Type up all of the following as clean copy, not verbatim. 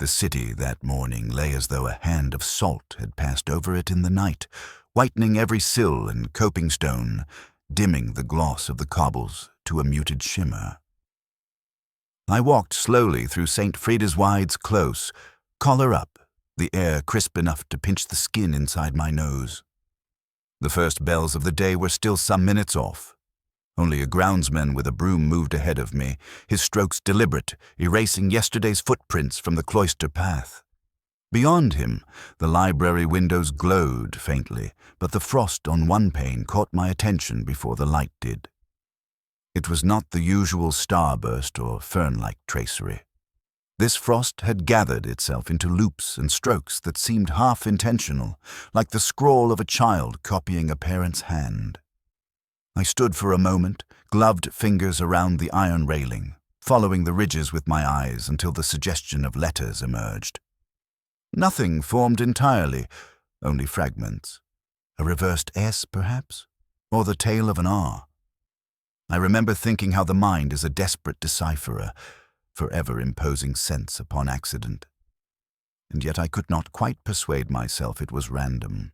The city that morning lay as though a hand of salt had passed over it in the night, whitening every sill and coping stone, dimming the gloss of the cobbles to a muted shimmer. I walked slowly through St. Friedeswide's close, collar up, the air crisp enough to pinch the skin inside my nose. The first bells of the day were still some minutes off. Only a groundsman with a broom moved ahead of me, his strokes deliberate, erasing yesterday's footprints from the cloister path. Beyond him, the library windows glowed faintly, but the frost on one pane caught my attention before the light did. It was not the usual starburst or fern-like tracery. This frost had gathered itself into loops and strokes that seemed half-intentional, like the scrawl of a child copying a parent's hand. I stood for a moment, gloved fingers around the iron railing, following the ridges with my eyes until the suggestion of letters emerged. Nothing formed entirely, only fragments. A reversed S, perhaps? Or the tail of an R? I remember thinking how the mind is a desperate decipherer, forever imposing sense upon accident. And yet I could not quite persuade myself it was random.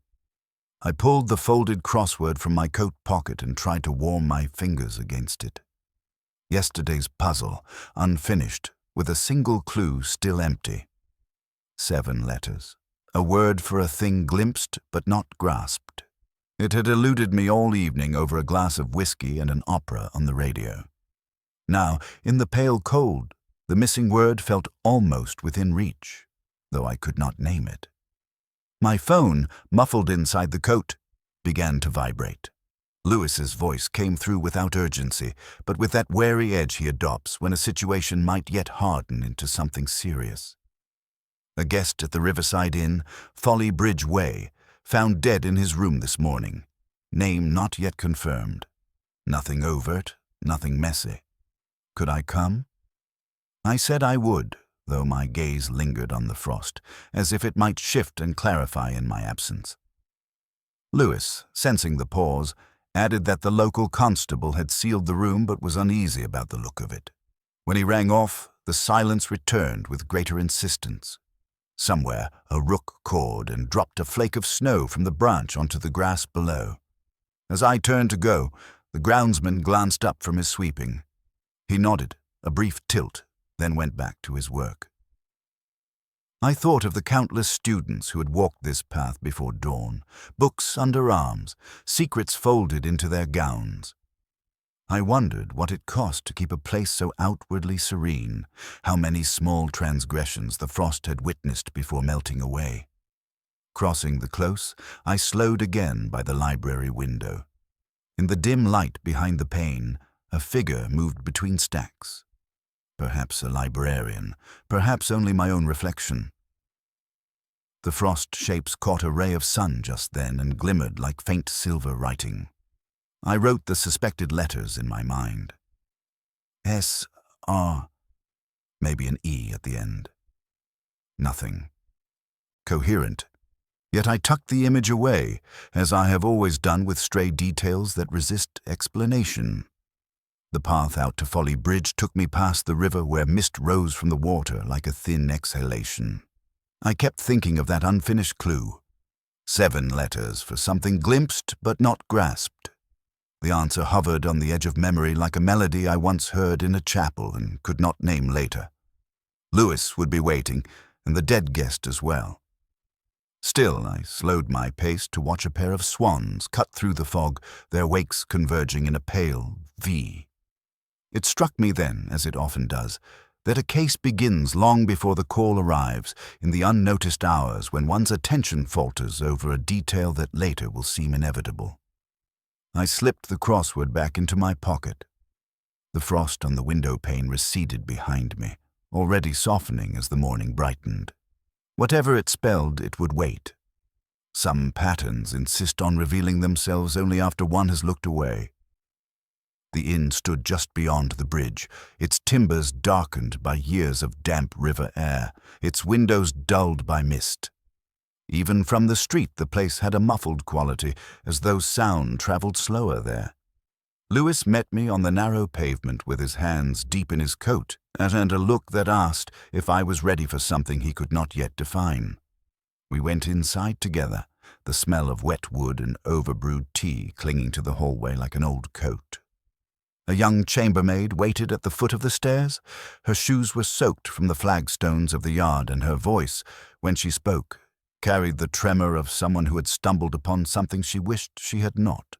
I pulled the folded crossword from my coat pocket and tried to warm my fingers against it. Yesterday's puzzle, unfinished, with a single clue still empty. 7 letters, a word for a thing glimpsed but not grasped. It had eluded me all evening over a glass of whiskey and an opera on the radio. Now, in the pale cold, the missing word felt almost within reach, though I could not name it. My phone, muffled inside the coat, began to vibrate. Lewis's voice came through without urgency, but with that wary edge he adopts when a situation might yet harden into something serious. A guest at the Riverside Inn, Folly Bridge Way, found dead in his room this morning. Name not yet confirmed. Nothing overt, nothing messy. Could I come? I said I would, though my gaze lingered on the frost, as if it might shift and clarify in my absence. Lewis, sensing the pause, added that the local constable had sealed the room but was uneasy about the look of it. When he rang off, the silence returned with greater insistence. Somewhere, a rook cawed and dropped a flake of snow from the branch onto the grass below. As I turned to go, the groundsman glanced up from his sweeping. He nodded, a brief tilt, then went back to his work. I thought of the countless students who had walked this path before dawn, books under arms, secrets folded into their gowns. I wondered what it cost to keep a place so outwardly serene, how many small transgressions the frost had witnessed before melting away. Crossing the close, I slowed again by the library window. In the dim light behind the pane, a figure moved between stacks. Perhaps a librarian, perhaps only my own reflection. The frost shapes caught a ray of sun just then and glimmered like faint silver writing. I wrote the suspected letters in my mind. S-R, maybe an E at the end. Nothing. Coherent. Yet I tucked the image away, as I have always done with stray details that resist explanation. The path out to Folly Bridge took me past the river where mist rose from the water like a thin exhalation. I kept thinking of that unfinished clue. 7 letters for something glimpsed but not grasped. The answer hovered on the edge of memory like a melody I once heard in a chapel and could not name later. Lewis would be waiting, and the dead guest as well. Still, I slowed my pace to watch a pair of swans cut through the fog, their wakes converging in a pale V. It struck me then, as it often does, that a case begins long before the call arrives, in the unnoticed hours when one's attention falters over a detail that later will seem inevitable. I slipped the crossword back into my pocket. The frost on the window pane receded behind me, already softening as the morning brightened. Whatever it spelled, it would wait. Some patterns insist on revealing themselves only after one has looked away. The inn stood just beyond the bridge, its timbers darkened by years of damp river air, its windows dulled by mist. Even from the street the place had a muffled quality, as though sound travelled slower there. Lewis met me on the narrow pavement with his hands deep in his coat and a look that asked if I was ready for something he could not yet define. We went inside together, the smell of wet wood and overbrewed tea clinging to the hallway like an old coat. A young chambermaid waited at the foot of the stairs. Her shoes were soaked from the flagstones of the yard, and her voice, when she spoke, carried the tremor of someone who had stumbled upon something she wished she had not.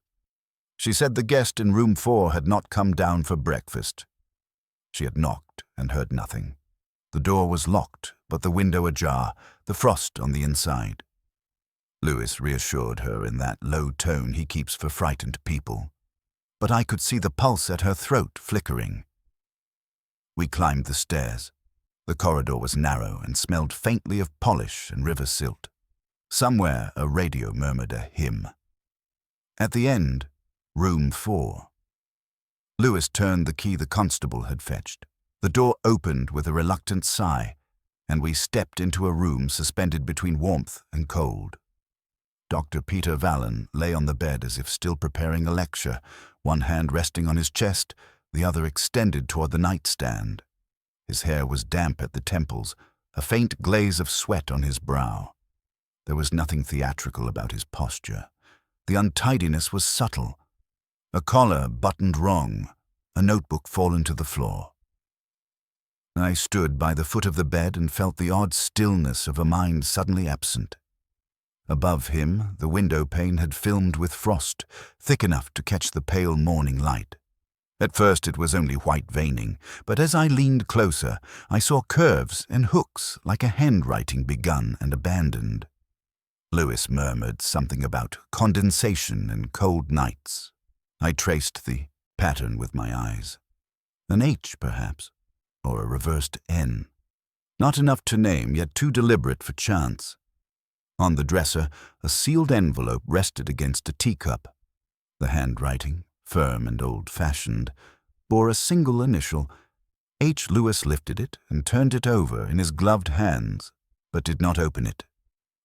She said the guest in room 4 had not come down for breakfast. She had knocked and heard nothing. The door was locked, but the window ajar, the frost on the inside. Lewis reassured her in that low tone he keeps for frightened people, but I could see the pulse at her throat flickering. We climbed the stairs. The corridor was narrow and smelled faintly of polish and river silt. Somewhere a radio murmured a hymn. At the end, room 4. Lewis turned the key the constable had fetched. The door opened with a reluctant sigh, and we stepped into a room suspended between warmth and cold. Dr. Peter Vallon lay on the bed as if still preparing a lecture, one hand resting on his chest, the other extended toward the nightstand. His hair was damp at the temples, a faint glaze of sweat on his brow. There was nothing theatrical about his posture. The untidiness was subtle. A collar buttoned wrong, a notebook fallen to the floor. I stood by the foot of the bed and felt the odd stillness of a mind suddenly absent. Above him, the window pane had filmed with frost, thick enough to catch the pale morning light. At first it was only white veining, but as I leaned closer, I saw curves and hooks like a handwriting begun and abandoned. Lewis murmured something about condensation and cold nights. I traced the pattern with my eyes. An H, perhaps, or a reversed N. Not enough to name, yet too deliberate for chance. On the dresser, a sealed envelope rested against a teacup. The handwriting, firm and old-fashioned, bore a single initial. H. Lewis lifted it and turned it over in his gloved hands, but did not open it.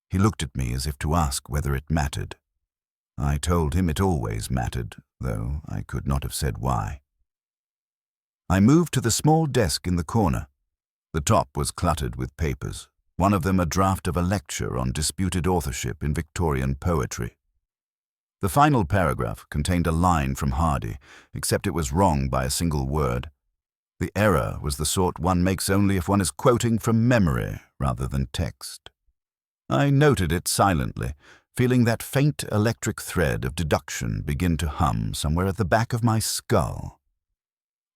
He looked at me as if to ask whether it mattered. I told him it always mattered, though I could not have said why. I moved to the small desk in the corner. The top was cluttered with papers, one of them a draft of a lecture on disputed authorship in Victorian poetry. The final paragraph contained a line from Hardy, except it was wrong by a single word. The error was the sort one makes only if one is quoting from memory rather than text. I noted it silently, feeling that faint electric thread of deduction begin to hum somewhere at the back of my skull.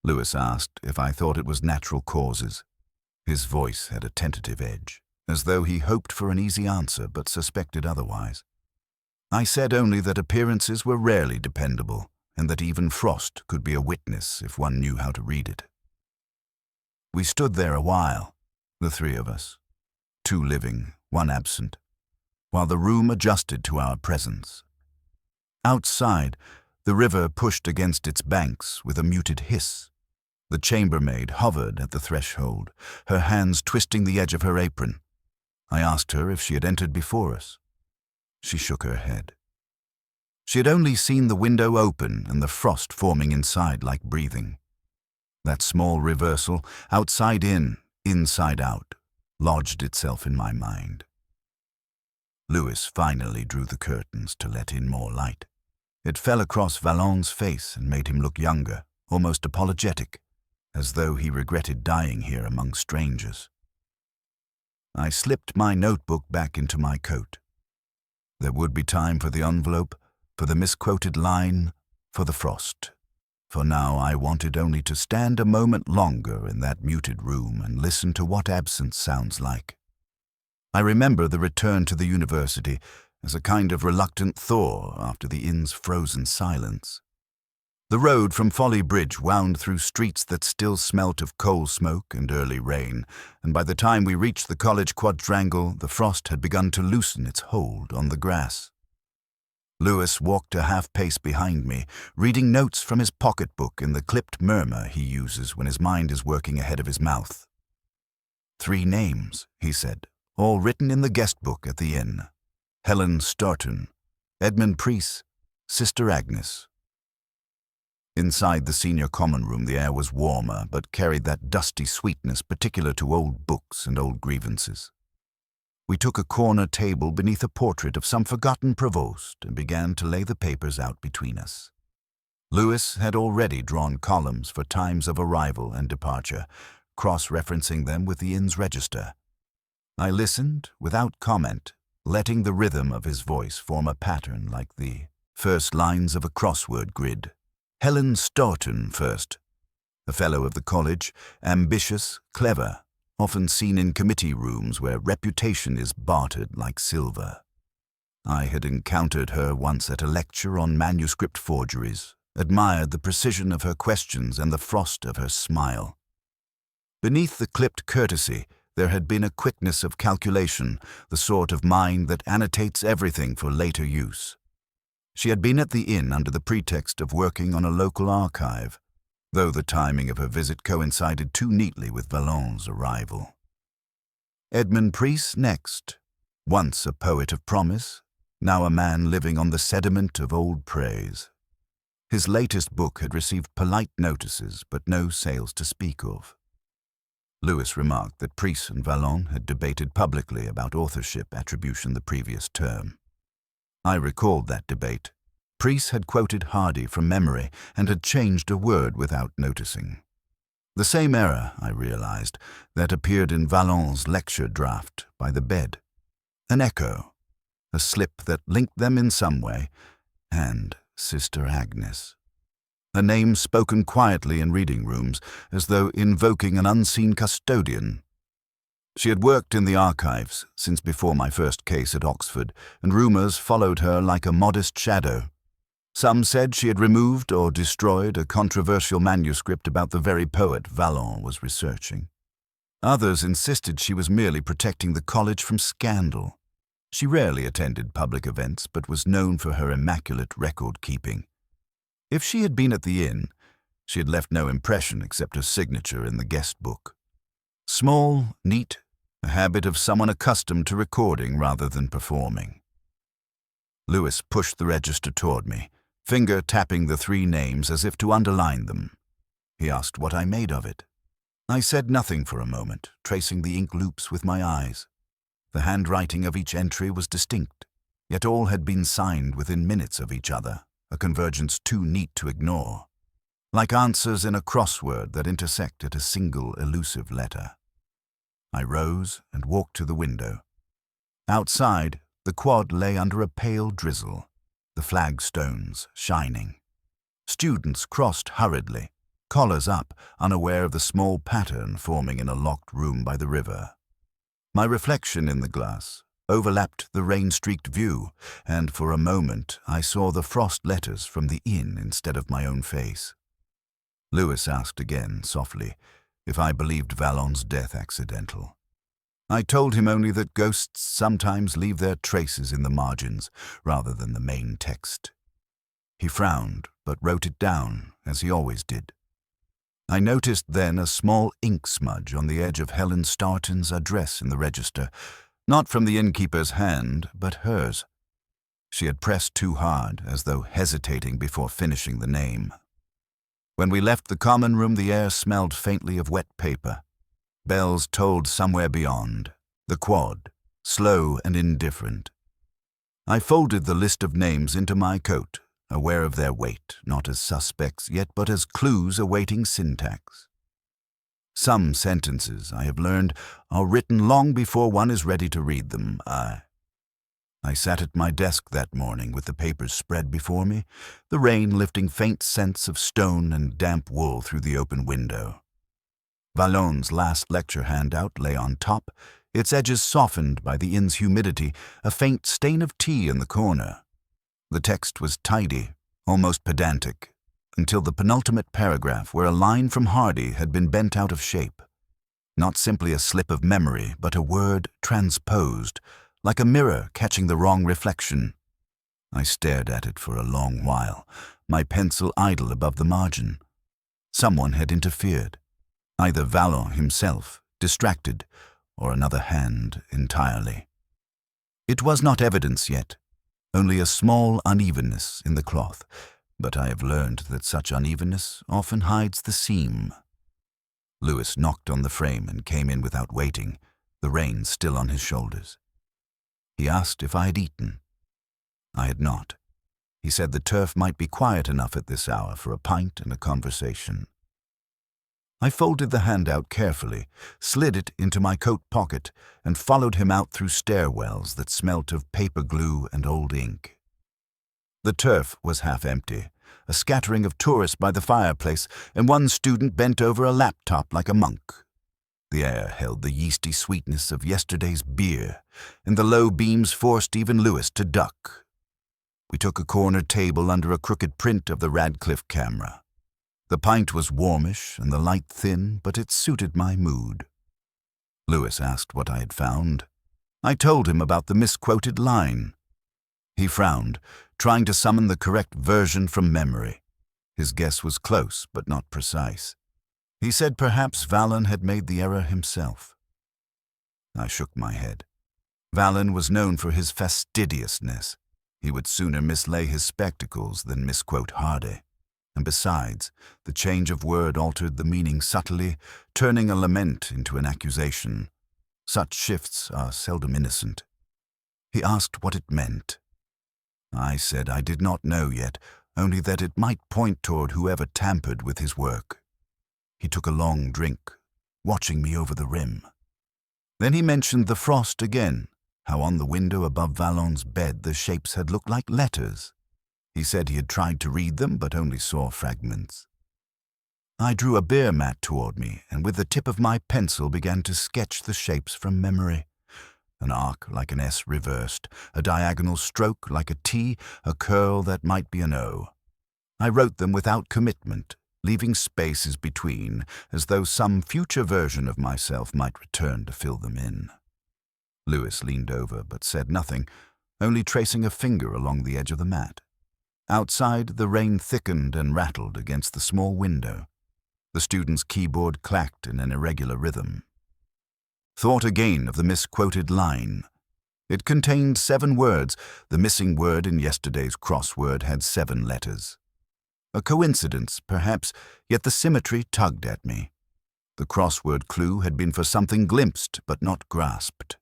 Lewis asked if I thought it was natural causes. His voice had a tentative edge, as though he hoped for an easy answer but suspected otherwise. I said only that appearances were rarely dependable, and that even frost could be a witness if one knew how to read it. We stood there a while, the three of us, 2 living, 1 absent, while the room adjusted to our presence. Outside, the river pushed against its banks with a muted hiss. The chambermaid hovered at the threshold, her hands twisting the edge of her apron. I asked her if she had entered before us. She shook her head. She had only seen the window open and the frost forming inside like breathing. That small reversal, outside in, inside out, lodged itself in my mind. Lewis finally drew the curtains to let in more light. It fell across Vallon's face and made him look younger, almost apologetic, as though he regretted dying here among strangers. I slipped my notebook back into my coat. There would be time for the envelope, for the misquoted line, for the frost. For now I wanted only to stand a moment longer in that muted room and listen to what absence sounds like. I remember the return to the university as a kind of reluctant thaw after the inn's frozen silence. The road from Folly Bridge wound through streets that still smelt of coal smoke and early rain, and by the time we reached the college quadrangle, the frost had begun to loosen its hold on the grass. Lewis walked a half-pace behind me, reading notes from his pocketbook in the clipped murmur he uses when his mind is working ahead of his mouth. 3 names, he said, all written in the guest book at the inn. Helen Starton, Edmund Preece, Sister Agnes. Inside the senior common room the air was warmer, but carried that dusty sweetness particular to old books and old grievances. We took a corner table beneath a portrait of some forgotten provost and began to lay the papers out between us. Lewis had already drawn columns for times of arrival and departure, cross-referencing them with the inn's register. I listened without comment, letting the rhythm of his voice form a pattern like the first lines of a crossword grid. Helen Staunton first, a fellow of the college, ambitious, clever, often seen in committee rooms where reputation is bartered like silver. I had encountered her once at a lecture on manuscript forgeries, admired the precision of her questions and the frost of her smile. Beneath the clipped courtesy, there had been a quickness of calculation, the sort of mind that annotates everything for later use. She had been at the inn under the pretext of working on a local archive, though the timing of her visit coincided too neatly with Vallon's arrival. Edmund Preece next, once a poet of promise, now a man living on the sediment of old praise. His latest book had received polite notices, but no sales to speak of. Lewis remarked that Preece and Vallon had debated publicly about authorship attribution the previous term. I recalled that debate. Preece had quoted Hardy from memory and had changed a word without noticing. The same error, I realized, that appeared in Vallon's lecture draft by the bed. An echo, a slip that linked them in some way, and Sister Agnes. A name spoken quietly in reading rooms, as though invoking an unseen custodian. She had worked in the archives since before my first case at Oxford, and rumours followed her like a modest shadow. Some said she had removed or destroyed a controversial manuscript about the very poet Vallon was researching. Others insisted she was merely protecting the college from scandal. She rarely attended public events, but was known for her immaculate record-keeping. If she had been at the inn, she had left no impression except her signature in the guest book. Small, neat, a habit of someone accustomed to recording rather than performing. Lewis pushed the register toward me, finger tapping the 3 names as if to underline them. He asked what I made of it. I said nothing for a moment, tracing the ink loops with my eyes. The handwriting of each entry was distinct, yet all had been signed within minutes of each other, a convergence too neat to ignore, like answers in a crossword that intersect at a single elusive letter. I rose and walked to the window. Outside, the quad lay under a pale drizzle, the flagstones shining. Students crossed hurriedly, collars up, unaware of the small pattern forming in a locked room by the river. My reflection in the glass overlapped the rain-streaked view, and for a moment I saw the frost letters from the inn instead of my own face. Lewis asked again, softly, if I believed Vallon's death accidental. I told him only that ghosts sometimes leave their traces in the margins rather than the main text. He frowned, but wrote it down, as he always did. I noticed then a small ink smudge on the edge of Helen Staunton's address in the register, not from the innkeeper's hand, but hers. She had pressed too hard, as though hesitating before finishing the name. When we left the common room, the air smelled faintly of wet paper. Bells tolled somewhere beyond, the quad, slow and indifferent. I folded the list of names into my coat, aware of their weight, not as suspects yet, but as clues awaiting syntax. Some sentences, I have learned, are written long before one is ready to read them. I sat at my desk that morning with the papers spread before me, the rain lifting faint scents of stone and damp wool through the open window. Vallon's last lecture handout lay on top, its edges softened by the inn's humidity, a faint stain of tea in the corner. The text was tidy, almost pedantic, until the penultimate paragraph where a line from Hardy had been bent out of shape. Not simply a slip of memory, but a word transposed, like a mirror catching the wrong reflection. I stared at it for a long while, my pencil idle above the margin. Someone had interfered. Either Vallon himself, distracted, or another hand entirely. It was not evidence yet, only a small unevenness in the cloth, but I have learned that such unevenness often hides the seam. Lewis knocked on the frame and came in without waiting, the reins still on his shoulders. He asked if I had eaten. I had not. He said the turf might be quiet enough at this hour for a pint and a conversation. I folded the handout carefully, slid it into my coat pocket, and followed him out through stairwells that smelt of paper glue and old ink. The turf was half empty, a scattering of tourists by the fireplace, and one student bent over a laptop like a monk. The air held the yeasty sweetness of yesterday's beer, and the low beams forced even Lewis to duck. We took a corner table under a crooked print of the Radcliffe camera. The pint was warmish and the light thin, but it suited my mood. Lewis asked what I had found. I told him about the misquoted line. He frowned, trying to summon the correct version from memory. His guess was close, but not precise. He said perhaps Vallon had made the error himself. I shook my head. Vallon was known for his fastidiousness. He would sooner mislay his spectacles than misquote Hardy. And besides, the change of word altered the meaning subtly, turning a lament into an accusation. Such shifts are seldom innocent. He asked what it meant. I said I did not know yet, only that it might point toward whoever tampered with his work. He took a long drink, watching me over the rim. Then he mentioned the frost again, how on the window above Vallon's bed the shapes had looked like letters. He said he had tried to read them, but only saw fragments. I drew a beer mat toward me, and with the tip of my pencil began to sketch the shapes from memory. An arc like an S reversed, a diagonal stroke like a T, a curl that might be an O. I wrote them without commitment, leaving spaces between, as though some future version of myself might return to fill them in. Lewis leaned over but said nothing, only tracing a finger along the edge of the mat. Outside, the rain thickened and rattled against the small window. The student's keyboard clacked in an irregular rhythm. Thought again of the misquoted line. It contained 7 words. The missing word in yesterday's crossword had 7 letters. A coincidence, perhaps, yet the symmetry tugged at me. The crossword clue had been for something glimpsed but not grasped.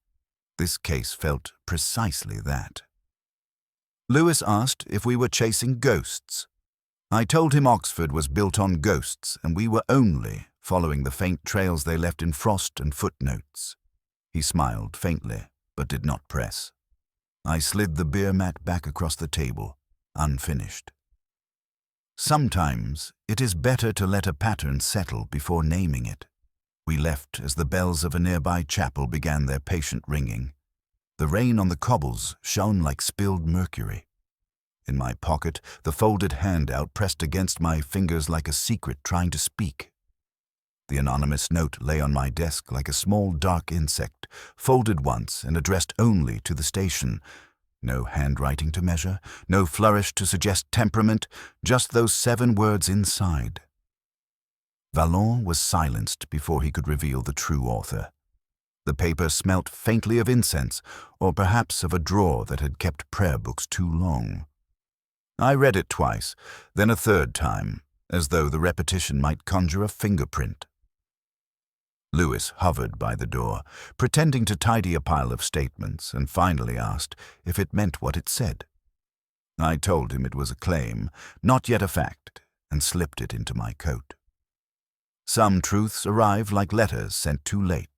This case felt precisely that. Lewis asked if we were chasing ghosts. I told him Oxford was built on ghosts, and we were only following the faint trails they left in frost and footnotes. He smiled faintly, but did not press. I slid the beer mat back across the table, unfinished. Sometimes it is better to let a pattern settle before naming it. We left as the bells of a nearby chapel began their patient ringing. The rain on the cobbles shone like spilled mercury. In my pocket, the folded handout pressed against my fingers like a secret trying to speak. The anonymous note lay on my desk like a small dark insect, folded once and addressed only to the station. No handwriting to measure, no flourish to suggest temperament, just those 7 words inside. Vallon was silenced before he could reveal the true author. The paper smelt faintly of incense, or perhaps of a drawer that had kept prayer books too long. I read it twice, then a third time, as though the repetition might conjure a fingerprint. Lewis hovered by the door, pretending to tidy a pile of statements, and finally asked if it meant what it said. I told him it was a claim, not yet a fact, and slipped it into my coat. Some truths arrive like letters sent too late.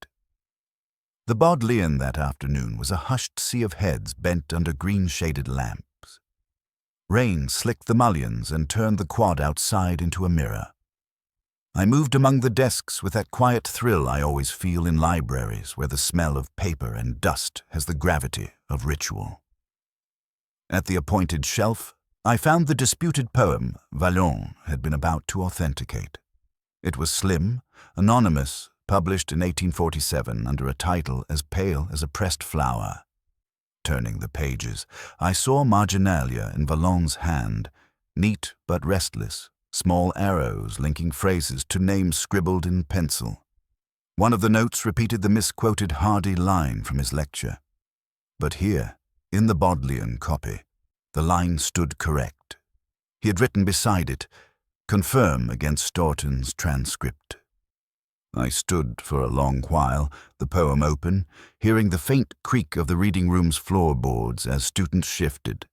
The Bodleian that afternoon was a hushed sea of heads bent under green-shaded lamps. Rain slicked the mullions and turned the quad outside into a mirror. I moved among the desks with that quiet thrill I always feel in libraries where the smell of paper and dust has the gravity of ritual. At the appointed shelf, I found the disputed poem Vallon had been about to authenticate. It was slim, anonymous, published in 1847 under a title as pale as a pressed flower. Turning the pages, I saw marginalia in Vallon's hand, neat but restless, small arrows linking phrases to names scribbled in pencil. One of the notes repeated the misquoted Hardy line from his lecture. But here, in the Bodleian copy, the line stood correct. He had written beside it, "Confirm against Staunton's transcript." I stood for a long while, the poem open, hearing the faint creak of the reading room's floorboards as students shifted.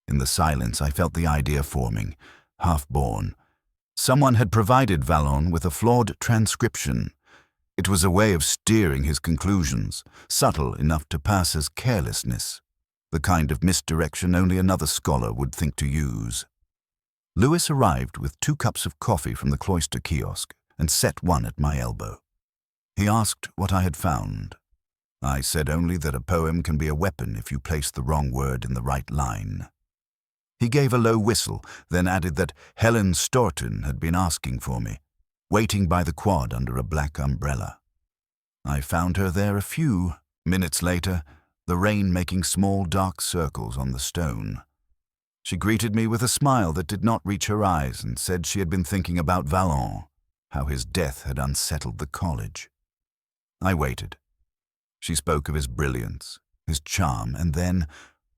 In the silence, I felt the idea forming, half-born. Someone had provided Vallon with a flawed transcription. It was a way of steering his conclusions, subtle enough to pass as carelessness, the kind of misdirection only another scholar would think to use. Lewis arrived with 2 cups of coffee from the cloister kiosk and set one at my elbow. He asked what I had found. I said only that a poem can be a weapon if you place the wrong word in the right line. He gave a low whistle, then added that Helen Staunton had been asking for me, waiting by the quad under a black umbrella. I found her there a few minutes later, the rain making small dark circles on the stone. She greeted me with a smile that did not reach her eyes and said she had been thinking about Vallon, how his death had unsettled the college. I waited. She spoke of his brilliance, his charm, and then,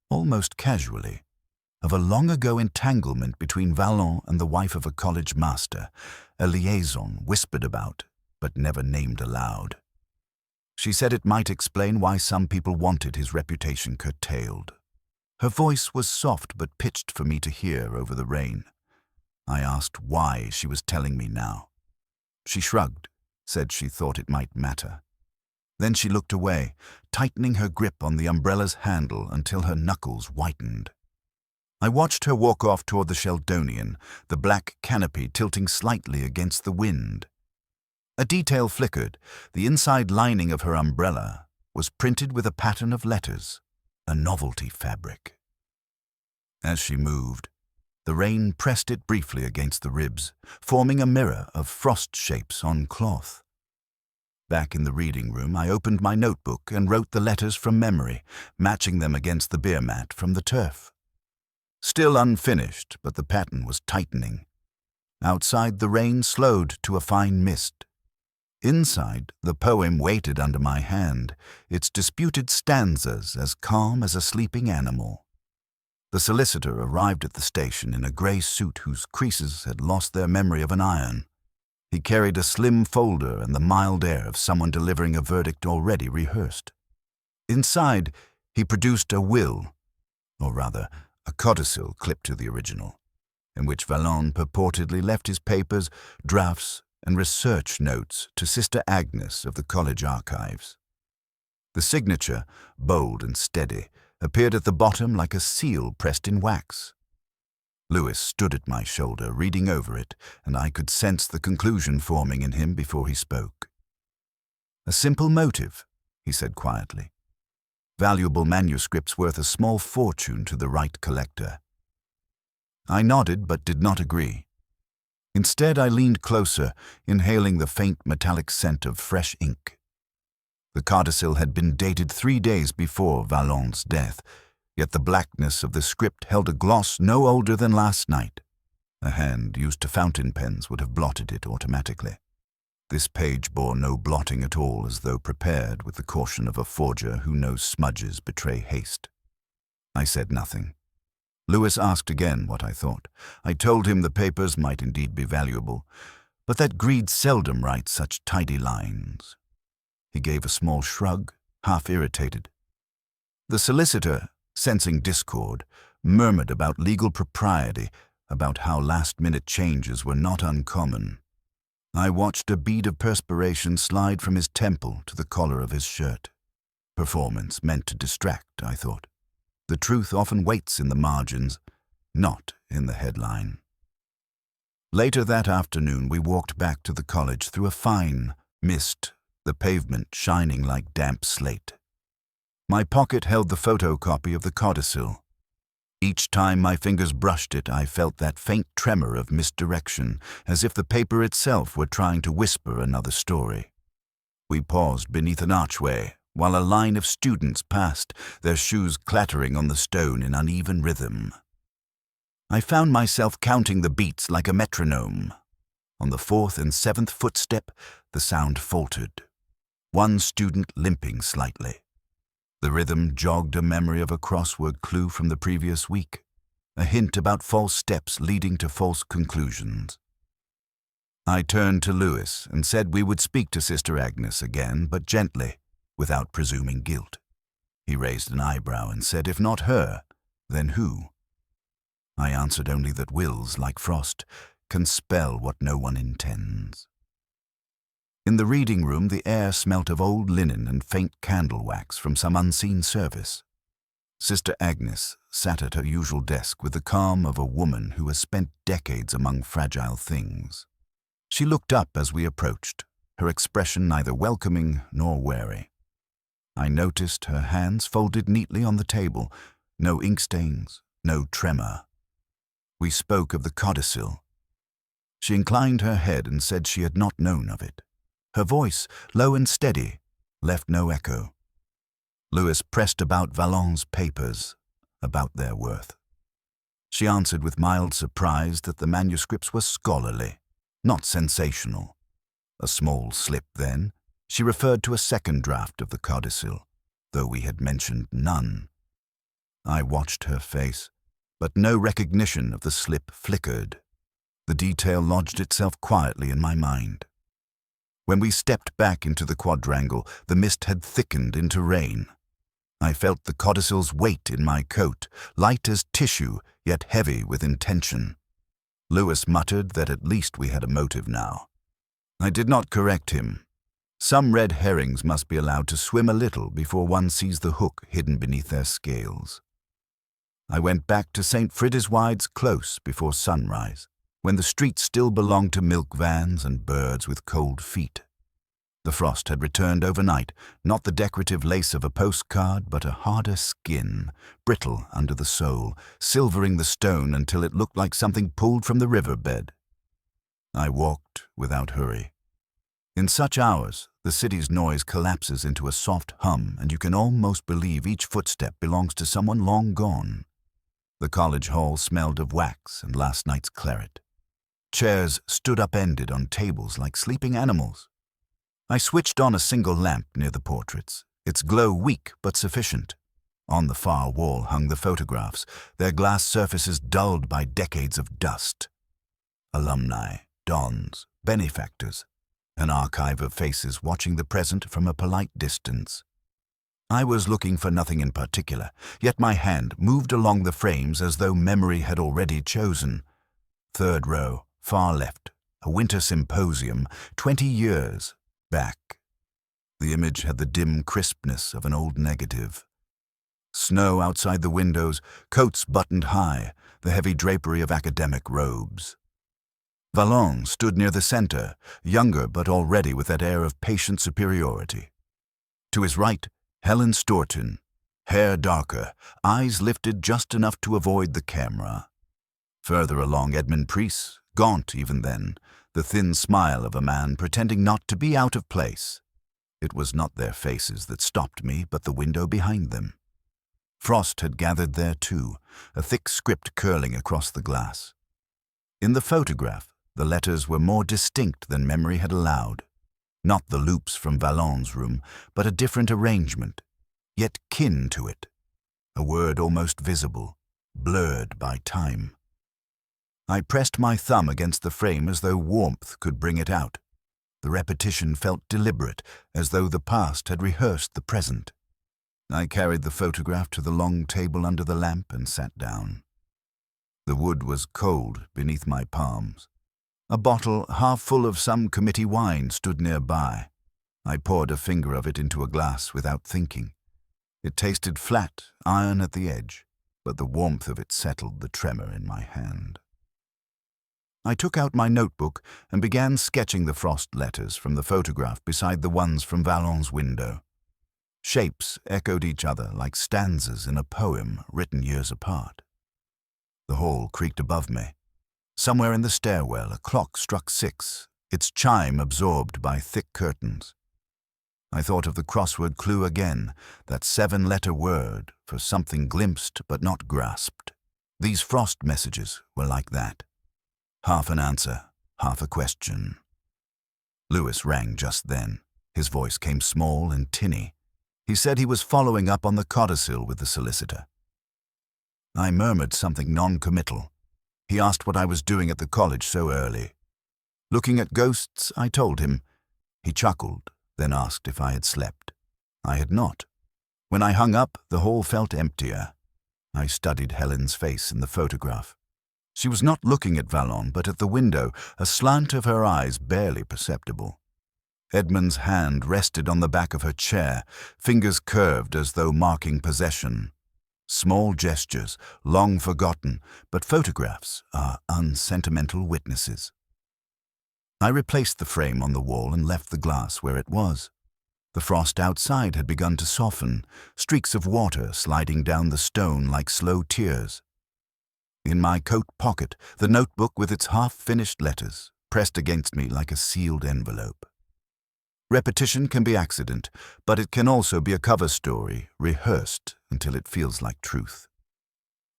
almost casually, of a long-ago entanglement between Vallon and the wife of a college master, a liaison whispered about, but never named aloud. She said it might explain why some people wanted his reputation curtailed. Her voice was soft but pitched for me to hear over the rain. I asked why she was telling me now. She shrugged, said she thought it might matter. Then she looked away, tightening her grip on the umbrella's handle until her knuckles whitened. I watched her walk off toward the Sheldonian, the black canopy tilting slightly against the wind. A detail flickered. The inside lining of her umbrella was printed with a pattern of letters, a novelty fabric. As she moved, the rain pressed it briefly against the ribs, forming a mirror of frost shapes on cloth. Back in the reading room, I opened my notebook and wrote the letters from memory, matching them against the beer mat from the turf. Still unfinished, but the pattern was tightening. Outside, the rain slowed to a fine mist. Inside, the poem waited under my hand, its disputed stanzas as calm as a sleeping animal. The solicitor arrived at the station in a grey suit whose creases had lost their memory of an iron. He carried a slim folder and the mild air of someone delivering a verdict already rehearsed. Inside, he produced a will, or rather, a codicil clipped to the original, in which Vallon purportedly left his papers, drafts, and research notes to Sister Agnes of the college archives. The signature, bold and steady, appeared at the bottom like a seal pressed in wax. Lewis stood at my shoulder, reading over it, and I could sense the conclusion forming in him before he spoke. "A simple motive," he said quietly. "Valuable manuscripts worth a small fortune to the right collector." I nodded but did not agree. Instead, I leaned closer, inhaling the faint metallic scent of fresh ink. The codicil had been dated 3 days before Vallon's death, yet the blackness of the script held a gloss no older than last night. A hand used to fountain pens would have blotted it automatically. This page bore no blotting at all, as though prepared with the caution of a forger who knows smudges betray haste. I said nothing. Lewis asked again what I thought. I told him the papers might indeed be valuable, but that greed seldom writes such tidy lines. He gave a small shrug, half irritated. The solicitor, sensing discord, murmured about legal propriety, about how last-minute changes were not uncommon. I watched a bead of perspiration slide from his temple to the collar of his shirt. Performance meant to distract, I thought. The truth often waits in the margins, not in the headline. Later that afternoon, we walked back to the college through a fine mist, the pavement shining like damp slate. My pocket held the photocopy of the codicil. Each time my fingers brushed it, I felt that faint tremor of misdirection, as if the paper itself were trying to whisper another story. We paused beneath an archway, while a line of students passed, their shoes clattering on the stone in uneven rhythm. I found myself counting the beats like a metronome. On the 4th and 7th footstep, the sound faltered, one student limping slightly. The rhythm jogged a memory of a crossword clue from the previous week. a hint about false steps leading to false conclusions. I turned to Lewis and said we would speak to Sister Agnes again, but gently, without presuming guilt. He raised an eyebrow and said, if not her, then who? I answered only that wills, like frost, can spell what no one intends. In the reading room, the air smelt of old linen and faint candle wax from some unseen service. Sister Agnes sat at her usual desk with the calm of a woman who has spent decades among fragile things. She looked up as we approached, her expression neither welcoming nor wary. I noticed her hands folded neatly on the table, no ink stains, no tremor. We spoke of the codicil. She inclined her head and said she had not known of it. Her voice, low and steady, left no echo. Lewis pressed about Vallon's papers, about their worth. She answered with mild surprise that the manuscripts were scholarly, not sensational. A small slip, then. She referred to a second draft of the codicil, though we had mentioned none. I watched her face, but no recognition of the slip flickered. The detail lodged itself quietly in my mind. When we stepped back into the quadrangle, the mist had thickened into rain. I felt the codicil's weight in my coat, light as tissue, yet heavy with intention. Lewis muttered that at least we had a motive now. I did not correct him. Some red herrings must be allowed to swim a little before one sees the hook hidden beneath their scales. I went back to St. Frideswide's close before sunrise, when the street still belonged to milk vans and birds with cold feet. The frost had returned overnight, not the decorative lace of a postcard, but a harder skin, brittle under the sole, silvering the stone until it looked like something pulled from the riverbed. I walked without hurry. In such hours, the city's noise collapses into a soft hum, and you can almost believe each footstep belongs to someone long gone. The college hall smelled of wax and last night's claret. Chairs stood upended on tables like sleeping animals. I switched on a single lamp near the portraits, its glow weak but sufficient. On the far wall hung the photographs, their glass surfaces dulled by decades of dust. Alumni, dons, benefactors, an archive of faces watching the present from a polite distance. I was looking for nothing in particular, yet my hand moved along the frames as though memory had already chosen. Third row, far left, a winter symposium, 20 years back. The image had the dim crispness of an old negative. Snow outside the windows, coats buttoned high, the heavy drapery of academic robes. Vallon stood near the center, younger but already with that air of patient superiority. To his right, Helen Stourton, hair darker, eyes lifted just enough to avoid the camera. Further along, Edmund Preece, gaunt even then, the thin smile of a man pretending not to be out of place. It was not their faces that stopped me, but the window behind them. Frost had gathered there too, a thick script curling across the glass. In the photograph, the letters were more distinct than memory had allowed. Not the loops from Vallon's room, but a different arrangement, yet kin to it. A word almost visible, blurred by time. I pressed my thumb against the frame as though warmth could bring it out. The repetition felt deliberate, as though the past had rehearsed the present. I carried the photograph to the long table under the lamp and sat down. The wood was cold beneath my palms. A bottle half full of some committee wine stood nearby. I poured a finger of it into a glass without thinking. It tasted flat, iron at the edge, but the warmth of it settled the tremor in my hand. I took out my notebook and began sketching the frost letters from the photograph beside the ones from Vallon's window. Shapes echoed each other like stanzas in a poem written years apart. The hall creaked above me. Somewhere in the stairwell, a clock struck 6, its chime absorbed by thick curtains. I thought of the crossword clue again, that 7-letter word for something glimpsed but not grasped. These frost messages were like that. Half an answer, half a question. Lewis rang just then. His voice came small and tinny. He said he was following up on the codicil with the solicitor. I murmured something non-committal. He asked what I was doing at the college so early. Looking at ghosts, I told him. He chuckled, then asked if I had slept. I had not. When I hung up, the hall felt emptier. I studied Helen's face in the photograph. She was not looking at Vallon, but at the window, a slant of her eyes barely perceptible. Edmund's hand rested on the back of her chair, fingers curved as though marking possession. Small gestures, long forgotten, but photographs are unsentimental witnesses. I replaced the frame on the wall and left the glass where it was. The frost outside had begun to soften, streaks of water sliding down the stone like slow tears. In my coat pocket, the notebook with its half-finished letters, pressed against me like a sealed envelope. Repetition can be accident, but it can also be a cover story, rehearsed until it feels like truth.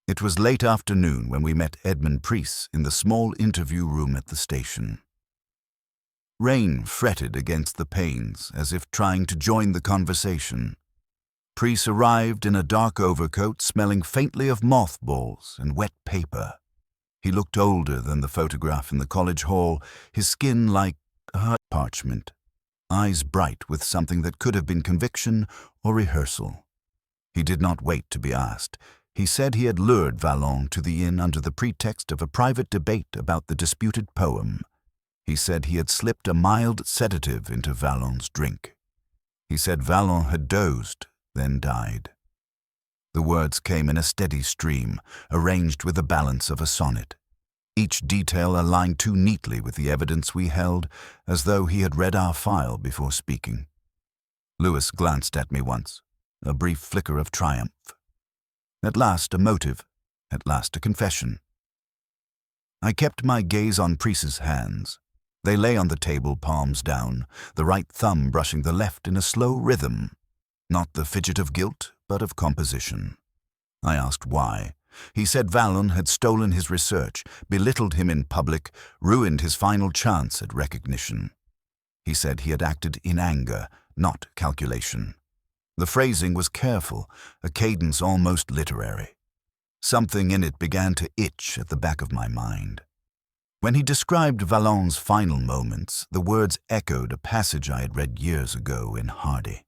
It was late afternoon when we met Edmund Preece in the small interview room at the station. Rain fretted against the panes as if trying to join the conversation. Preece arrived in a dark overcoat smelling faintly of mothballs and wet paper. He looked older than the photograph in the college hall, his skin like hard parchment, eyes bright with something that could have been conviction or rehearsal. He did not wait to be asked. He said he had lured Vallon to the inn under the pretext of a private debate about the disputed poem. He said he had slipped a mild sedative into Vallon's drink. He said Vallon had dozed, then died. The words came in a steady stream, arranged with the balance of a sonnet. Each detail aligned too neatly with the evidence we held, as though he had read our file before speaking. Lewis glanced at me once, a brief flicker of triumph. At last a motive, at last a confession. I kept my gaze on Preece's hands. They lay on the table, palms down, the right thumb brushing the left in a slow rhythm. Not the fidget of guilt, but of composition. I asked why. He said Vallon had stolen his research, belittled him in public, ruined his final chance at recognition. He said he had acted in anger, not calculation. The phrasing was careful, a cadence almost literary. Something in it began to itch at the back of my mind. When he described Vallon's final moments, the words echoed a passage I had read years ago in Hardy,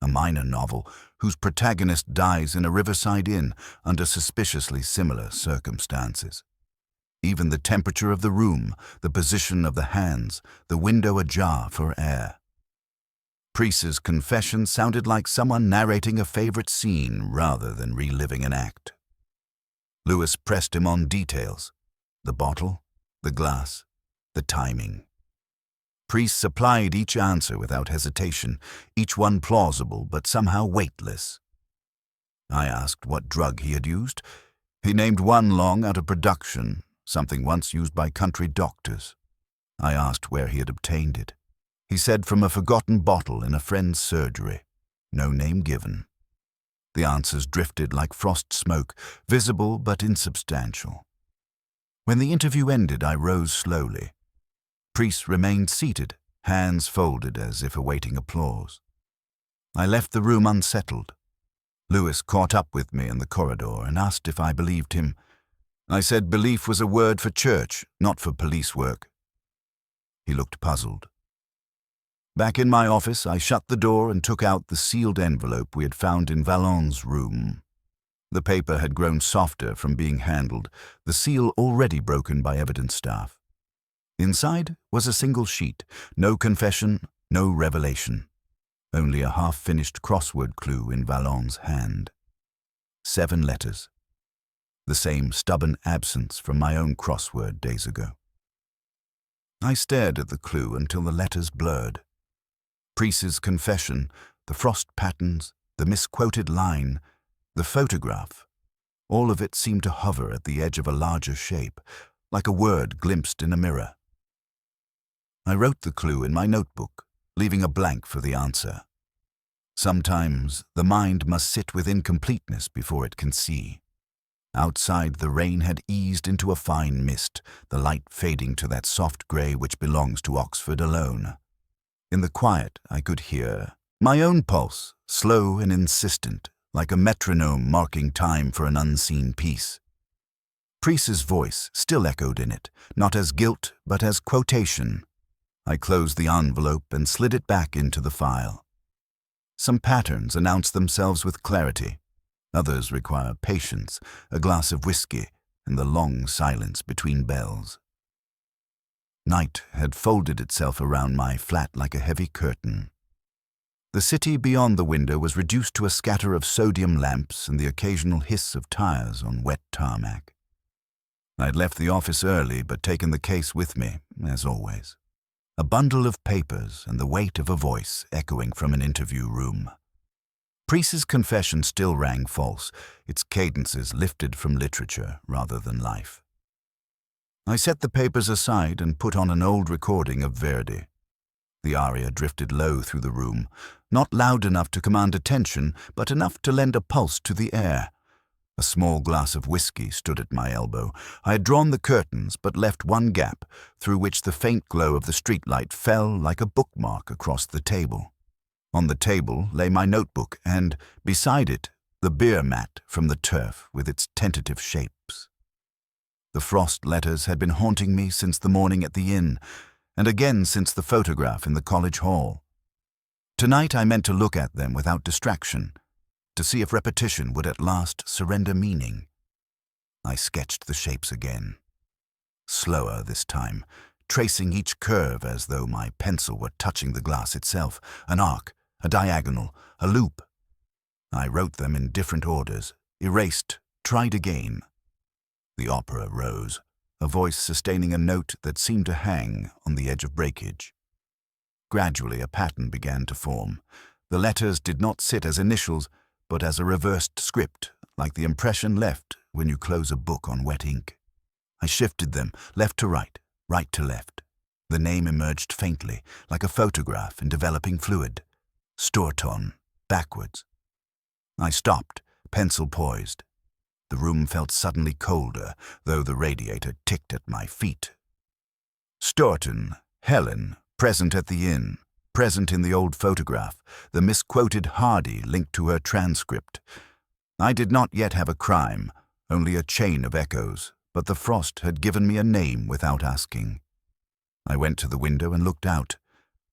a minor novel whose protagonist dies in a riverside inn under suspiciously similar circumstances. Even the temperature of the room, the position of the hands, the window ajar for air. Preece's confession sounded like someone narrating a favorite scene rather than reliving an act. Lewis pressed him on details: the bottle, the glass, the timing. Preece supplied each answer without hesitation, each one plausible but somehow weightless. I asked what drug he had used. He named one long out of production, something once used by country doctors. I asked where he had obtained it. He said from a forgotten bottle in a friend's surgery. No name given. The answers drifted like frost smoke, visible but insubstantial. When the interview ended, I rose slowly. Preece remained seated, hands folded as if awaiting applause. I left the room unsettled. Lewis caught up with me in the corridor and asked if I believed him. I said belief was a word for church, not for police work. He looked puzzled. Back in my office, I shut the door and took out the sealed envelope we had found in Vallon's room. The paper had grown softer from being handled, the seal already broken by evidence staff. Inside was a single sheet, no confession, no revelation. Only a half-finished crossword clue in Vallon's hand. 7 letters. The same stubborn absence from my own crossword days ago. I stared at the clue until the letters blurred. Preece's confession, the frost patterns, the misquoted line, the photograph, all of it seemed to hover at the edge of a larger shape, like a word glimpsed in a mirror. I wrote the clue in my notebook, leaving a blank for the answer. Sometimes the mind must sit with incompleteness before it can see. Outside, the rain had eased into a fine mist, the light fading to that soft grey which belongs to Oxford alone. In the quiet, I could hear my own pulse, slow and insistent, like a metronome marking time for an unseen piece. Priest's voice still echoed in it, not as guilt but as quotation. I closed the envelope and slid it back into the file. Some patterns announce themselves with clarity. Others require patience, a glass of whiskey, and the long silence between bells. Night had folded itself around my flat like a heavy curtain. The city beyond the window was reduced to a scatter of sodium lamps and the occasional hiss of tires on wet tarmac. I'd left the office early but taken the case with me, as always. A bundle of papers and the weight of a voice echoing from an interview room. Priest's confession still rang false, its cadences lifted from literature rather than life. I set the papers aside and put on an old recording of Verdi. The aria drifted low through the room, not loud enough to command attention, but enough to lend a pulse to the air. A small glass of whiskey stood at my elbow. I had drawn the curtains, but left one gap, through which the faint glow of the streetlight fell like a bookmark across the table. On the table lay my notebook, and, beside it, the beer mat from the turf with its tentative shapes. The frost letters had been haunting me since the morning at the inn, and again since the photograph in the college hall. Tonight I meant to look at them without distraction, to see if repetition would at last surrender meaning. I sketched the shapes again. Slower this time, tracing each curve as though my pencil were touching the glass itself, an arc, a diagonal, a loop. I wrote them in different orders, erased, tried again. The opera rose, a voice sustaining a note that seemed to hang on the edge of breakage. Gradually a pattern began to form. The letters did not sit as initials, but as a reversed script, like the impression left when you close a book on wet ink. I shifted them, left to right to left. The name emerged faintly, like a photograph in developing fluid. Storton, backwards. I stopped, pencil poised. The room felt suddenly colder, though the radiator ticked at my feet. Storton, Helen, present at the inn, present in the old photograph, the misquoted Hardy linked to her transcript. I did not yet have a crime, only a chain of echoes, but the frost had given me a name without asking. I went to the window and looked out.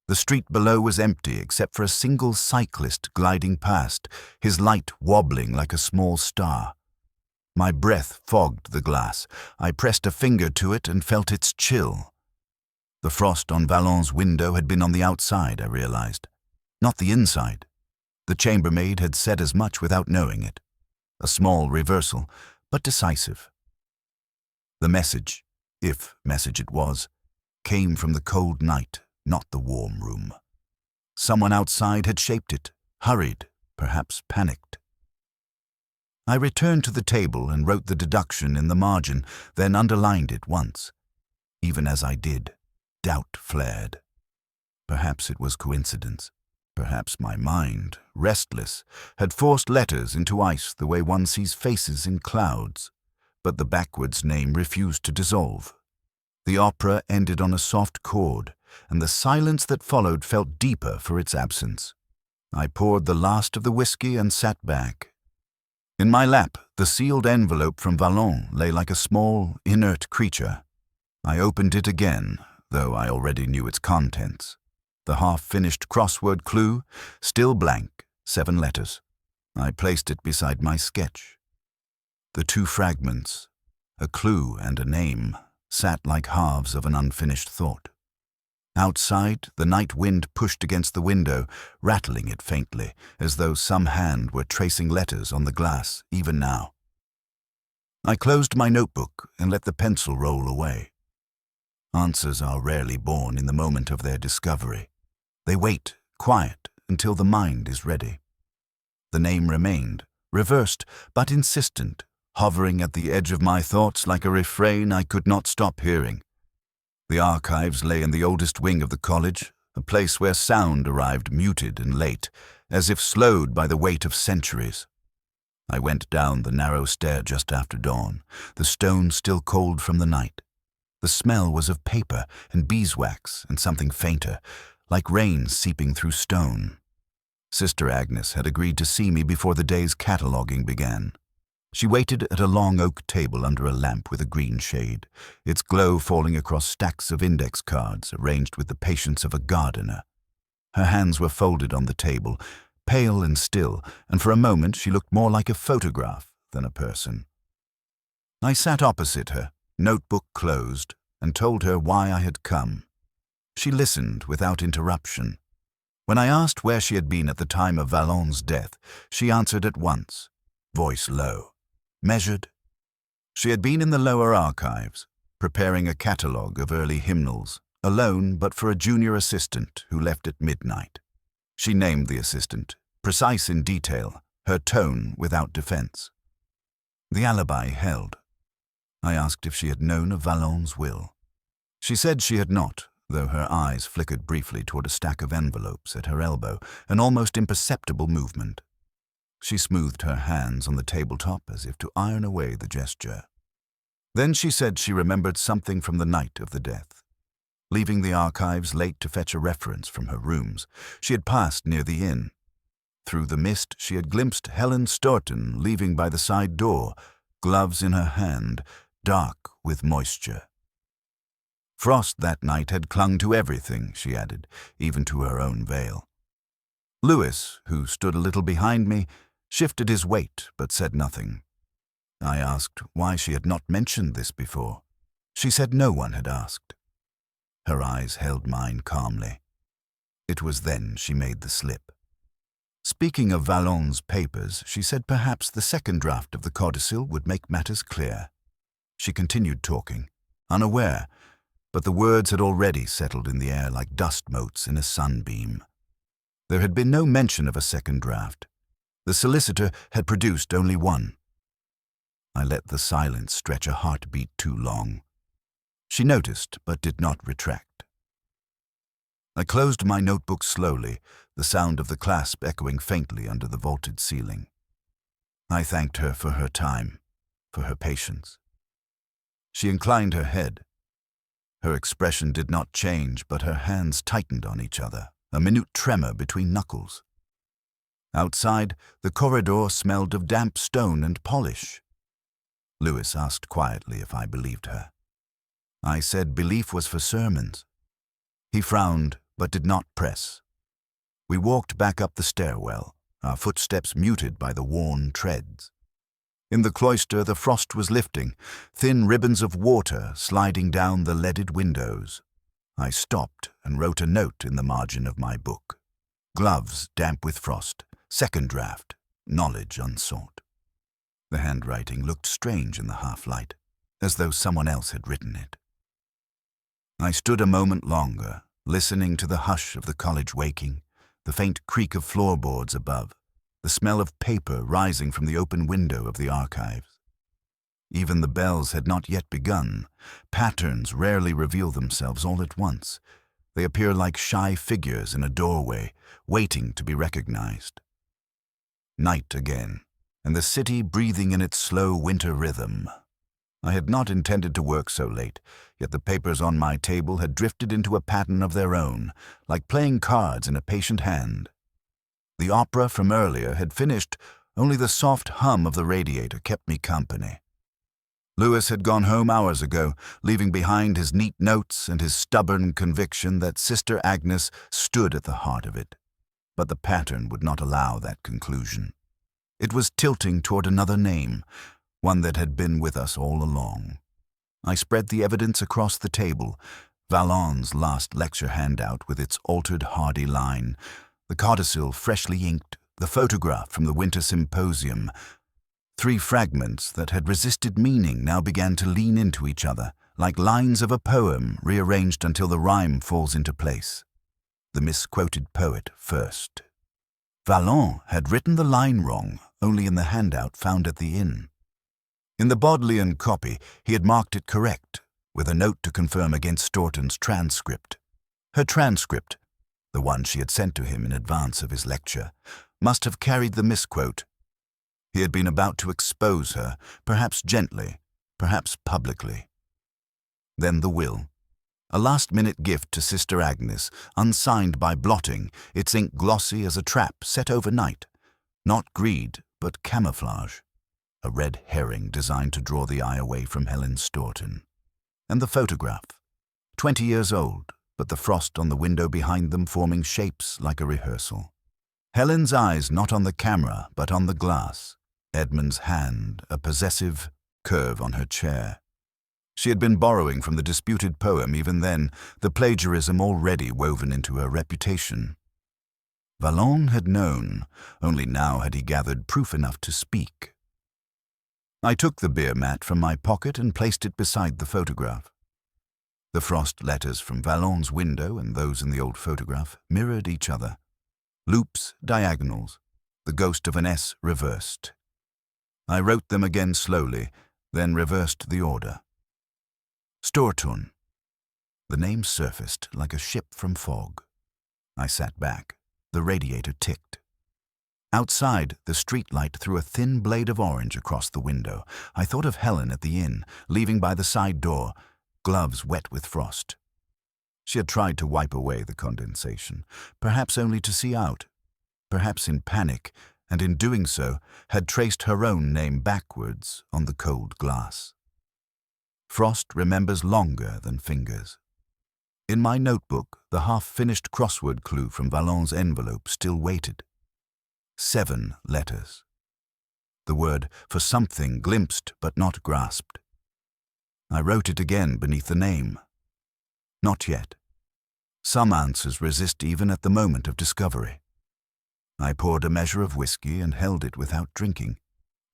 The street below was empty except for a single cyclist gliding past, his light wobbling like a small star. My breath fogged the glass. I pressed a finger to it and felt its chill. The frost on Vallon's window had been on the outside, I realized, not the inside. The chambermaid had said as much without knowing it. A small reversal, but decisive. The message, if message it was, came from the cold night, not the warm room. Someone outside had shaped it, hurried, perhaps panicked. I returned to the table and wrote the deduction in the margin, then underlined it once. Even as I did, doubt flared. Perhaps it was coincidence. Perhaps my mind, restless, had forced letters into ice the way one sees faces in clouds. But the backwards name refused to dissolve. The opera ended on a soft chord, and the silence that followed felt deeper for its absence. I poured the last of the whiskey and sat back. In my lap, the sealed envelope from Vallon lay like a small, inert creature. I opened it again, though I already knew its contents. The half-finished crossword clue, still blank, 7 letters. I placed it beside my sketch. The 2 fragments, a clue and a name, sat like halves of an unfinished thought. Outside, the night wind pushed against the window, rattling it faintly, as though some hand were tracing letters on the glass, even now. I closed my notebook and let the pencil roll away. Answers are rarely born in the moment of their discovery. They wait, quiet, until the mind is ready. The name remained, reversed but insistent, hovering at the edge of my thoughts like a refrain I could not stop hearing. The archives lay in the oldest wing of the college, a place where sound arrived muted and late, as if slowed by the weight of centuries. I went down the narrow stair just after dawn, the stone still cold from the night. The smell was of paper and beeswax and something fainter, like rain seeping through stone. Sister Agnes had agreed to see me before the day's cataloguing began. She waited at a long oak table under a lamp with a green shade, its glow falling across stacks of index cards arranged with the patience of a gardener. Her hands were folded on the table, pale and still, and for a moment she looked more like a photograph than a person. I sat opposite her, notebook closed, and told her why I had come. She listened without interruption. When I asked where she had been at the time of Vallon's death, she answered at once, voice low, measured. She had been in the lower archives, preparing a catalogue of early hymnals, alone but for a junior assistant who left at midnight. She named the assistant, precise in detail, her tone without defense. The alibi held. I asked if she had known of Vallon's will. She said she had not, though her eyes flickered briefly toward a stack of envelopes at her elbow, an almost imperceptible movement. She smoothed her hands on the tabletop as if to iron away the gesture. Then she said she remembered something from the night of the death. Leaving the archives late to fetch a reference from her rooms, she had passed near the inn. Through the mist she had glimpsed Helen Stourton leaving by the side door, gloves in her hand, dark with moisture. Frost that night had clung to everything, she added, even to her own veil. Lewis, who stood a little behind me, shifted his weight but said nothing. I asked why she had not mentioned this before. She said no one had asked. Her eyes held mine calmly. It was then she made the slip. Speaking of Vallon's papers, she said perhaps the second draft of the codicil would make matters clear. She continued talking, unaware, but the words had already settled in the air like dust motes in a sunbeam. There had been no mention of a second draft. The solicitor had produced only one. I let the silence stretch a heartbeat too long. She noticed, but did not retract. I closed my notebook slowly, the sound of the clasp echoing faintly under the vaulted ceiling. I thanked her for her time, for her patience. She inclined her head. Her expression did not change, but her hands tightened on each other, a minute tremor between knuckles. Outside, the corridor smelled of damp stone and polish. Lewis asked quietly if I believed her. I said belief was for sermons. He frowned, but did not press. We walked back up the stairwell, our footsteps muted by the worn treads. In the cloister the frost was lifting, thin ribbons of water sliding down the leaded windows. I stopped and wrote a note in the margin of my book. Gloves damp with frost, second draft, knowledge unsought. The handwriting looked strange in the half-light, as though someone else had written it. I stood a moment longer, listening to the hush of the college waking, the faint creak of floorboards above, the smell of paper rising from the open window of the archives. Even the bells had not yet begun. Patterns rarely reveal themselves all at once. They appear like shy figures in a doorway, waiting to be recognized. Night again, and the city breathing in its slow winter rhythm. I had not intended to work so late, yet the papers on my table had drifted into a pattern of their own, like playing cards in a patient hand. The opera from earlier had finished, only the soft hum of the radiator kept me company. Lewis had gone home hours ago, leaving behind his neat notes and his stubborn conviction that Sister Agnes stood at the heart of it. But the pattern would not allow that conclusion. It was tilting toward another name, one that had been with us all along. I spread the evidence across the table, Vallon's last lecture handout with its altered Hardy line, the codicil freshly inked, the photograph from the winter symposium. 3 fragments that had resisted meaning now began to lean into each other, like lines of a poem rearranged until the rhyme falls into place. The misquoted poet first. Vallon had written the line wrong, only in the handout found at the inn. In the Bodleian copy, he had marked it correct, with a note to confirm against Stourton's transcript. Her transcript, the one she had sent to him in advance of his lecture, must have carried the misquote. He had been about to expose her, perhaps gently, perhaps publicly. Then the will. A last-minute gift to Sister Agnes, unsigned by blotting, its ink glossy as a trap set overnight. Not greed, but camouflage. A red herring designed to draw the eye away from Helen Staunton. And the photograph. 20 years old, but the frost on the window behind them forming shapes like a rehearsal. Helen's eyes not on the camera, but on the glass. Edmund's hand, a possessive curve on her chair. She had been borrowing from the disputed poem even then, the plagiarism already woven into her reputation. Vallon had known, only now had he gathered proof enough to speak. I took the beer mat from my pocket and placed it beside the photograph. The frost letters from Vallon's window and those in the old photograph mirrored each other. Loops, diagonals, the ghost of an S reversed. I wrote them again slowly, then reversed the order. Staunton. The name surfaced like a ship from fog. I sat back. The radiator ticked. Outside, the streetlight threw a thin blade of orange across the window. I thought of Helen at the inn, leaving by the side door, gloves wet with frost. She had tried to wipe away the condensation, perhaps only to see out, perhaps in panic, and in doing so had traced her own name backwards on the cold glass. Frost remembers longer than fingers. In my notebook, the half-finished crossword clue from Vallon's envelope still waited. 7 letters. The word for something glimpsed but not grasped. I wrote it again beneath the name. Not yet. Some answers resist even at the moment of discovery. I poured a measure of whiskey and held it without drinking.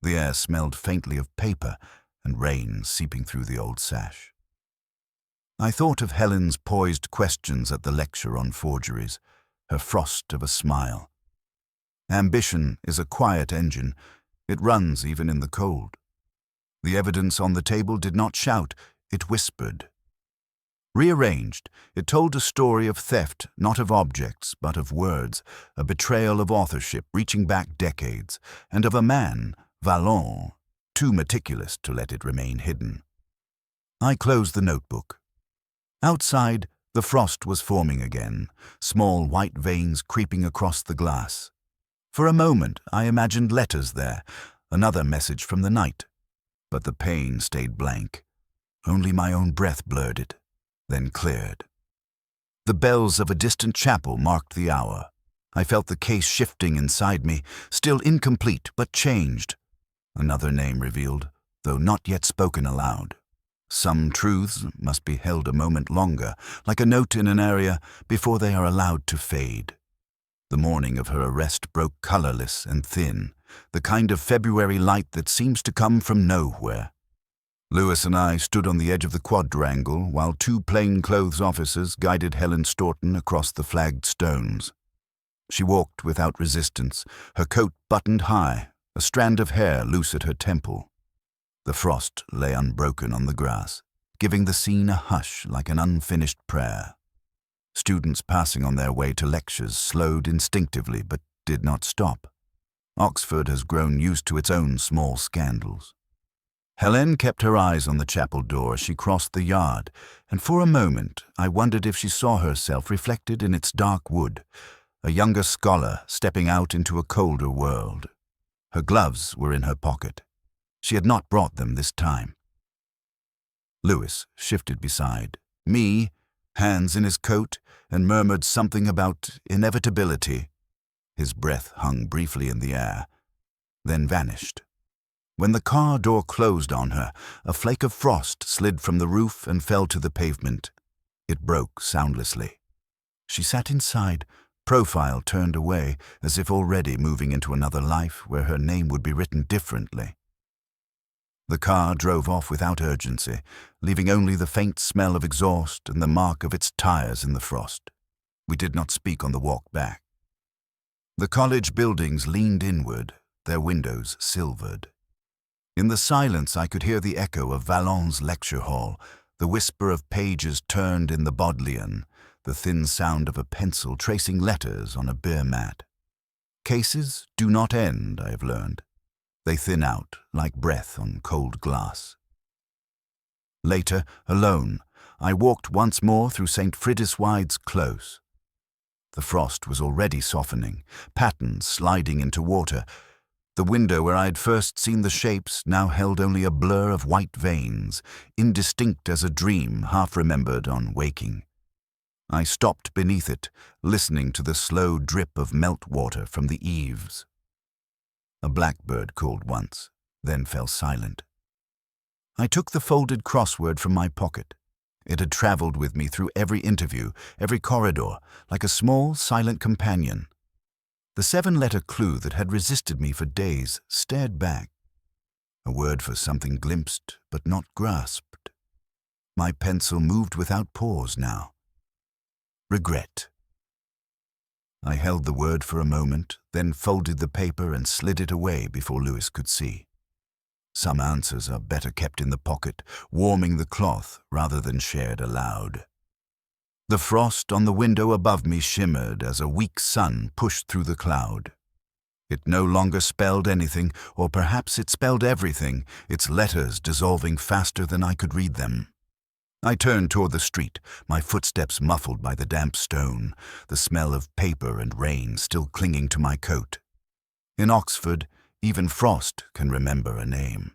The air smelled faintly of paper and rain seeping through the old sash. I thought of Helen's poised questions at the lecture on forgeries, her frost of a smile. Ambition is a quiet engine. It runs even in the cold. The evidence on the table did not shout, it whispered. Rearranged, it told a story of theft, not of objects, but of words, a betrayal of authorship reaching back decades, and of a man, Vallon, too meticulous to let it remain hidden. I closed the notebook. Outside, the frost was forming again, small white veins creeping across the glass. For a moment, I imagined letters there, another message from the night. But the pane stayed blank. Only my own breath blurred it, then cleared. The bells of a distant chapel marked the hour. I felt the case shifting inside me, still incomplete but changed. Another name revealed, though not yet spoken aloud. Some truths must be held a moment longer, like a note in an area, before they are allowed to fade. The morning of her arrest broke colorless and thin, the kind of February light that seems to come from nowhere. Lewis and I stood on the edge of the quadrangle while 2 plainclothes officers guided Helen Staunton across the flagged stones. She walked without resistance, her coat buttoned high, a strand of hair loose at her temple. The frost lay unbroken on the grass, giving the scene a hush like an unfinished prayer. Students passing on their way to lectures slowed instinctively but did not stop. Oxford has grown used to its own small scandals. Helen kept her eyes on the chapel door as she crossed the yard, and for a moment I wondered if she saw herself reflected in its dark wood, a younger scholar stepping out into a colder world. Her gloves were in her pocket. She had not brought them this time. Lewis shifted beside me, hands in his coat, and murmured something about inevitability. His breath hung briefly in the air, then vanished. When the car door closed on her, a flake of frost slid from the roof and fell to the pavement. It broke soundlessly. She sat inside, profile turned away, as if already moving into another life where her name would be written differently. The car drove off without urgency, leaving only the faint smell of exhaust and the mark of its tires in the frost. We did not speak on the walk back. The college buildings leaned inward, their windows silvered. In the silence I could hear the echo of Vallon's lecture hall, the whisper of pages turned in the Bodleian, the thin sound of a pencil tracing letters on a beer mat. Cases do not end, I have learned. They thin out like breath on cold glass. Later, alone, I walked once more through St. Friddiswide's Close. The frost was already softening, patterns sliding into water. The window where I had first seen the shapes now held only a blur of white veins, indistinct as a dream half remembered on waking. I stopped beneath it, listening to the slow drip of meltwater from the eaves. A blackbird called once, then fell silent. I took the folded crossword from my pocket. It had traveled with me through every interview, every corridor, like a small, silent companion. The 7-letter clue that had resisted me for days stared back. A word for something glimpsed, but not grasped. My pencil moved without pause now. Regret. I held the word for a moment, then folded the paper and slid it away before Lewis could see. Some answers are better kept in the pocket, warming the cloth rather than shared aloud. The frost on the window above me shimmered as a weak sun pushed through the cloud. It no longer spelled anything, or perhaps it spelled everything, its letters dissolving faster than I could read them. I turned toward the street, my footsteps muffled by the damp stone, the smell of paper and rain still clinging to my coat. In Oxford, even frost can remember a name.